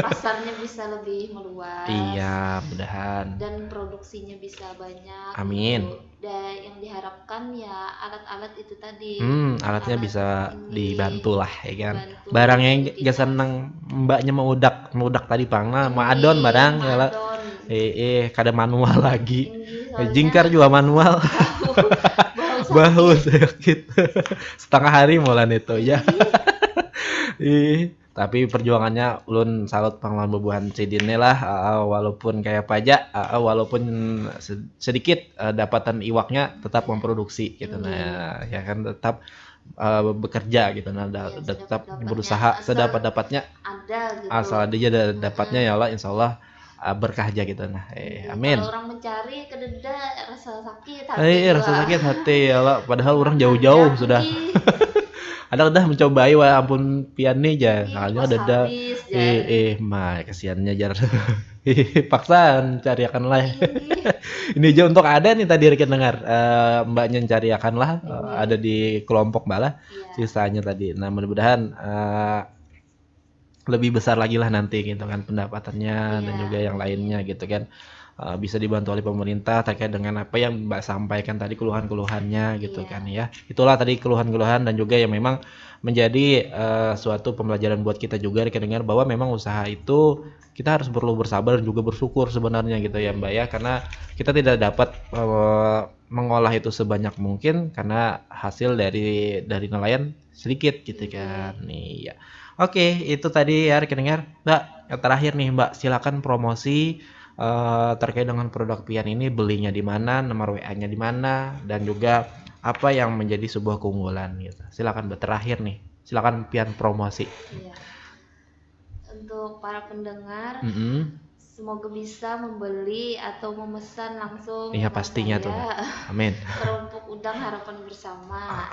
pasarnya bisa lebih meluas. Iya, mudahan. Dan produksinya bisa banyak. Amin. Dan yang diharapkan ya alat-alat itu tadi. Alatnya bisa dibantu lah ya kan. Barangnya gak seneng Mbaknya mau udak tadi pangna, mau adon barang ya lah. Kada manual lagi. Jingkar juga manual. Bau sakit. Setengah hari mulan itu ya. Tapi perjuangannya ulun salut panglawan bebuhan Cidine lah, walaupun kayak pajak, walaupun sedikit dapatan iwaknya tetap memproduksi gitu. Nah, ya kan tetap bekerja gitu. Nah, tetap berusaha sedapat-dapatnya. Ada gitu. Asal aja dapatnya ya Allah, insyaallah berkah aja gitu. Nah, amin. Kalau orang mencari kededa rasa sakit hati. Rasa sakit hati ya Allah, padahal orang jauh-jauh sudah. Ada udah mencobai ampun Pian nih aja. Soalnya ada kasihannya jar. Paksaan cari akan lah. Ini aja untuk ada nih tadi kita dengar Mbaknya cari akan lah ada di kelompok bala sisanya tadi. Nah, mudah-mudahan lebih besar lagi lah nanti gitu kan pendapatannya dan juga yang lainnya gitu kan. Bisa dibantu oleh pemerintah terkait dengan apa yang Mbak sampaikan tadi keluhan-keluhannya gitu kan ya. Itulah tadi keluhan-keluhan dan juga yang memang menjadi suatu pembelajaran buat kita juga dengar bahwa memang usaha itu kita harus perlu bersabar dan juga bersyukur sebenarnya gitu ya Mbak ya, karena kita tidak dapat mengolah itu sebanyak mungkin karena hasil dari nelayan sedikit gitu kan. Nih ya. Oke, itu tadi ya dengar. Mbak, yang terakhir nih Mbak, silakan promosi terkait dengan produk Pian ini, belinya di mana, nomor WA-nya di mana, dan juga apa yang menjadi sebuah keunggulan gitu. Silakan terakhir nih, silakan Pian promosi. Iya. Untuk para pendengar, semoga bisa membeli atau memesan langsung. Iya pastinya tuh. Amin. Kerupuk udang harapan bersama.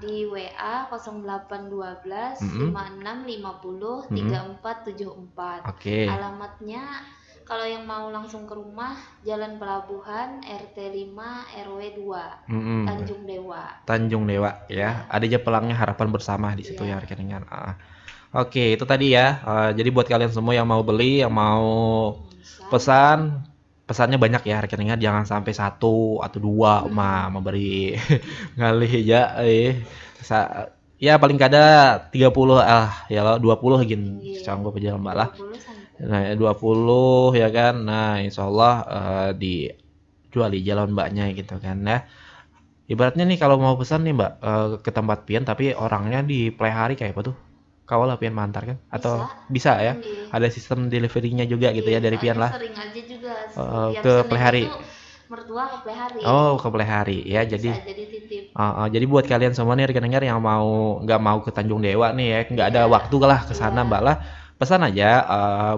Di WA 0812 5650 3474. Oke. Alamatnya kalau yang mau langsung ke rumah, Jalan Pelabuhan RT 5 RW 2 Tanjung Dewa. Tanjung Dewa ya. Ada aja pelangnya harapan bersama di situ ya rekan-rekan. Oke, itu tadi ya. Jadi buat kalian semua yang mau beli, yang mau pesannya banyak ya rekan-rekan, jangan sampai 1 atau 2 memberi ngalih ya. Ya paling kada 30 ya 20 gini. Sanggup aja Mbak lah. Nah 20 ya kan. Nah insyaallah dijual di jalan Mbaknya gitu kan ya. Ibaratnya nih kalau mau pesan nih Mbak ke tempat Pian tapi orangnya di play hari kayak apa tuh? Kau lah Pian mantar kan? Atau bisa ya? Ada sistem delivery-nya juga gitu ya dari Pian lah. Sering aja juga ke play hari. mertua ke Plehari. Oh, ke Plehari ya. Bisa jadi titip. Jadi buat kalian semua nih rekan-rekan yang nggak mau ke Tanjung Dewa nih ya, nggak ada waktu lah ke sana Mbak lah, pesan aja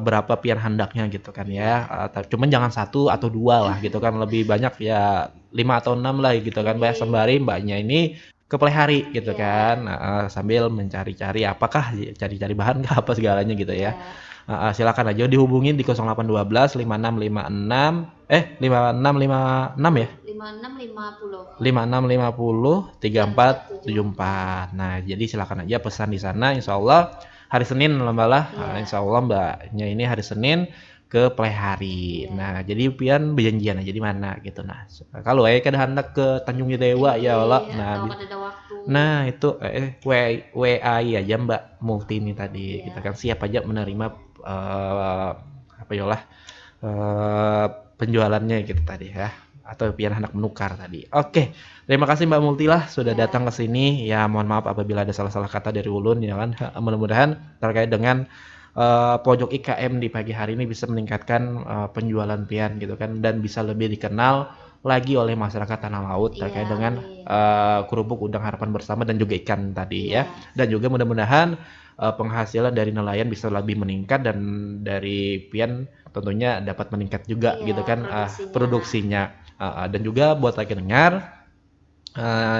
berapa pian handaknya gitu kan ya. Cuman jangan 1 atau 2 lah gitu kan, lebih banyak ya 5 atau 6 lah gitu kan Mbak, sembari Mbaknya ini ke Plehari gitu kan. Sambil mencari-cari apakah cari-cari bahan kah apa segalanya gitu ya. Silakan aja dihubungin di 0812 5656 5656 ya. 5650 3474. Nah, jadi silakan aja pesan di sana. Insya Allah hari Senin Mbak lah. Insya Allah Mbaknya ini hari Senin ke Plehari. Nah, jadi pian berjanjian aja di mana gitu. Nah, kalau kan hendak ke Tanjung Dewa ya Allah. Nah, itu WA aja Mbak Multi ini tadi. Kita kan siap aja menerima apa ya lah penjualannya gitu tadi ya, atau pian hendak menukar tadi. Oke, terima kasih Mbak Multi lah sudah datang ke sini. Ya, mohon maaf apabila ada salah-salah kata dari ulun ya kan. Mudah-mudahan terkait dengan pojok IKM di pagi hari ini bisa meningkatkan penjualan pian gitu kan, dan bisa lebih dikenal lagi oleh masyarakat Tanah Laut terkait dengan kerupuk udang harapan bersama dan juga ikan tadi ya. Dan juga mudah-mudahan penghasilan dari nelayan bisa lebih meningkat, dan dari pian tentunya dapat meningkat juga gitu kan produksinya. Dan juga buat lagi dengar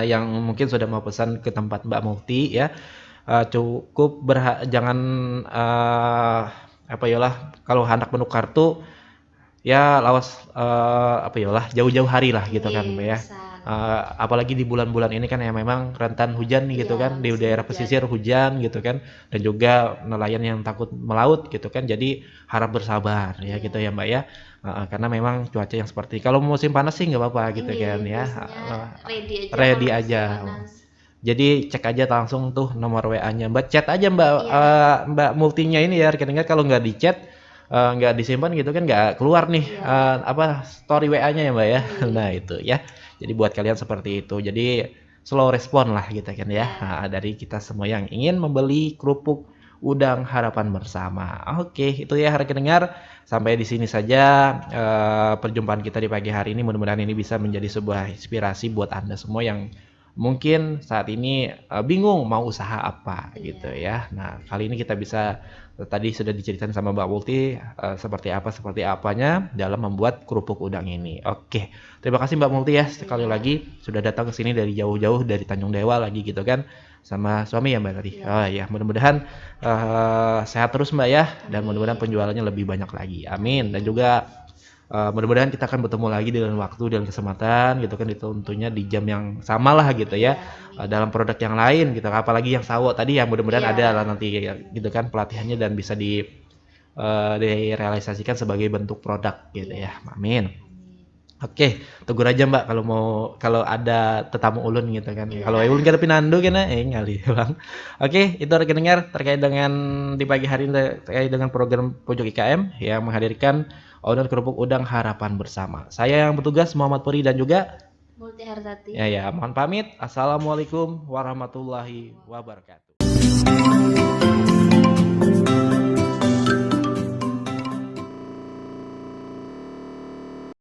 yang mungkin sudah mau pesan ke tempat Mbak Multi ya, cukup jangan apa ya lah, kalau hendak menukar tuh ya lawas apa ya lah jauh-jauh hari lah gitu kan Mbak ya. Apalagi di bulan-bulan ini kan ya memang rentan hujan nih gitu kan, di daerah pesisir hujan gitu kan, dan juga nelayan yang takut melaut gitu kan, jadi harap bersabar ya gitu ya Mbak ya. Karena memang cuaca yang seperti kalau musim panas sih nggak apa-apa gitu kan ya. Ready aja. Jadi cek aja langsung tuh nomor WA-nya Mbak, chat aja Mbak Mbak Multinya ini ya rekan-rekan. Kalau nggak di chat nggak disimpan gitu kan nggak keluar nih apa story WA-nya ya Mbak ya. Nah itu ya, jadi buat kalian seperti itu, jadi slow respon lah gitu kan ya. Dari kita semua yang ingin membeli kerupuk udang harapan bersama. Oke, itu ya rekan-rekan, sampai di sini saja perjumpaan kita di pagi hari ini. Mudah-mudahan ini bisa menjadi sebuah inspirasi buat Anda semua yang mungkin saat ini bingung mau usaha apa gitu ya. Nah, kali ini kita bisa tadi sudah diceritain sama Mbak Multi seperti apanya dalam membuat kerupuk udang ini. Oke, terima kasih Mbak Multi ya sekali lagi sudah datang ke sini dari jauh-jauh dari Tanjung Dewa lagi gitu kan, sama suami ya Mbak tadi. Oh ya, mudah-mudahan sehat terus Mbak ya, dan mudah-mudahan penjualannya lebih banyak lagi. Amin. Dan juga mudah-mudahan kita akan bertemu lagi dengan waktu dan kesempatan gitu kan, tentunya di jam yang sama lah gitu ya, dalam produk yang lain gitu, apalagi yang sawo tadi ya, mudah-mudahan ada lah nanti gitu kan pelatihannya dan bisa direalisasikan sebagai bentuk produk gitu ya. Amin. Oke, tegur aja Mbak kalau ada tetamu ulun gitu kan. Kalau ulun kada pinando kena ngali Bang. Oke, itu rekan dengar terkait dengan di pagi hari ini terkait dengan program Pojok IKM yang menghadirkan owner kerupuk udang harapan bersama. Saya yang bertugas Muhammad Puri dan juga Multi Hartati. Ya, mohon pamit. Assalamualaikum warahmatullahi wabarakatuh.